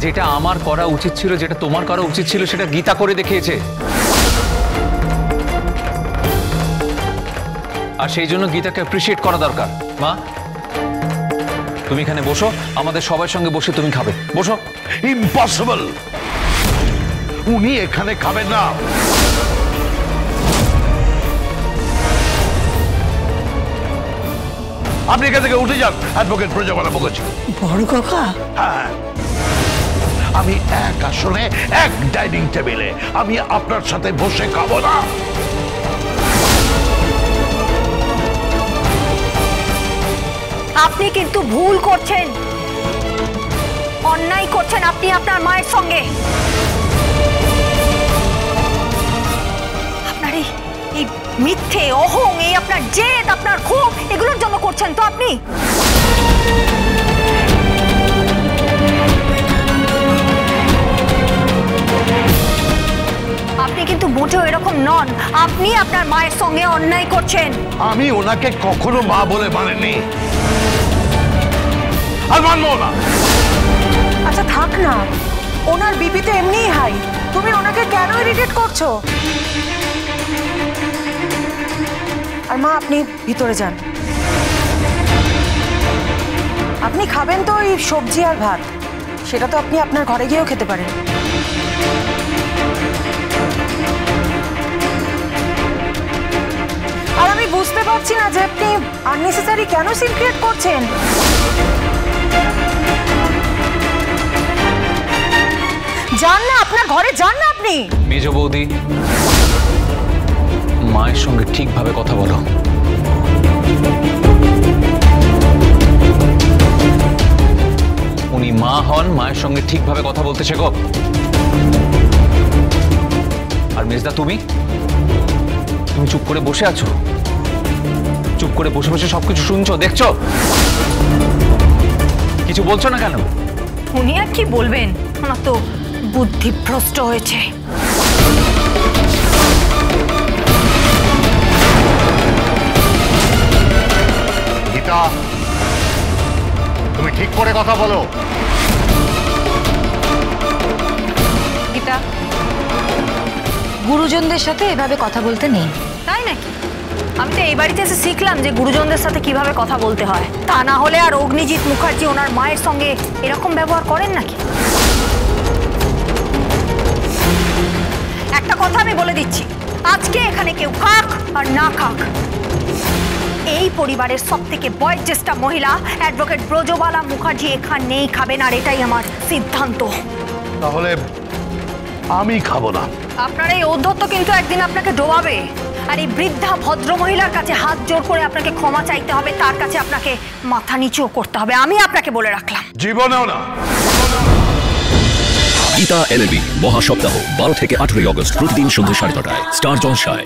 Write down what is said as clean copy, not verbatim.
যেটা আমার করা উচিত ছিল, যেটা তোমার করা উচিত ছিল, সেটা গীতা করে দেখিয়েছে। আর সেই জন্য গীতাকে অ্যাপ্রিশিয়েট করা দরকার। মা, তুমি এখানে বসো, আমাদের সবার সঙ্গে বসে তুমি খাবে। বসো। ইম্পসিবল, উনি এখানে খাবেন না। আপনি এখান থেকে উঠে যান, অ্যাডভোকেট ব্রজবালা মুখার্জি। বড় কাকা? হ্যাঁ, আমি এক আসনে এক ডাইনিং টেবিলে আমি আপনার সাথে বসে খাবো না। আপনি কিন্তু ভুল করছেন, অন্যায় করছেন আপনি আপনার মায়ের সঙ্গে। আপনার এই মিথ্যে, অহং, এই আপনার জেদ, আপনার ক্ষোভ, এগুলোর জন্য করছেন তো আপনি। আপনি কিন্তু মোটেও এরকম নন। আপনি আপনার মায়ের সঙ্গে অন্যায় করছেন। আমি ওনাকে কখনো মা বলে মানেনি, আর মানবো না। আচ্ছা থাক না, ওনার বিপি তো এমনিই হাই, তুমি ওনাকে কেন ইরিটেট করছো? আর মা, আপনি ভিতরে যান। আপনি খাবেন তো ওই সবজি আর ভাত, সেটা তো আপনি আপনার ঘরে গিয়েও খেতে পারেন। আর আমি বুঝতে পারছি না যে আপনি আননেসেসারি কেন সিন ক্রিয়েট করছেন। যান না, আপনার ঘরে যান না আপনি। মেজ বৌদি, মায়ের সঙ্গে ঠিকভাবে কথা বলো। উনি মা হন, মায়ের সঙ্গে ঠিকভাবে কথা বলতে শেখো। আর মেজদা, তুমি চুপ করে বসে আছো, চুপ করে বসে বসে সবকিছু শুনছো, দেখছো, কিছু বলছো না কেন? উনি আর কি বলবেন, ওনার তো বুদ্ধিভ্রষ্ট হয়েছে। গীতা, তুমি ঠিক করে কথা বলো। গীতা, গুরুজনদের সাথে এভাবে কথা বলতে নেই। তাই নাকি? আমি তো এই বাড়িতে এসে শিখলাম যে গুরুজনদের সাথে কিভাবে কথা বলতে হয়। তা না হলে আর অগ্নিজিৎ মুখার্জি ওনার মায়ের সঙ্গে এরকম ব্যবহার করেন নাকি? একটা কথা আমি বলে দিচ্ছি, আজকে এখানে কেউ খাক আর না খাক, এই পরিবারের সবথেকে বয়োজ্যেষ্ঠা মহিলা অ্যাডভোকেট ব্রজবালা মুখার্জি এখানেই খাবেন, আর এটাই আমার সিদ্ধান্ত। তাহলে আমি খাবো না। আপনার এই ঔদ্ধত্য কিন্তু একদিন আপনাকে ডোবাবে, আর এই বৃদ্ধা ভদ্র মহিলার কাছে হাত জোড় করে আপনাকে ক্ষমা চাইতে হবে, তার কাছে আপনাকে মাথা নিচুও করতে হবে। আমি আপনাকে বলে রাখলাম। জীবনেও না। গীতা এলএলবি মহাসপ্তাহ 12 থেকে 18 আগস্ট প্রতিদিন সন্ধ্যা 9:30টায় স্টার জলসায়।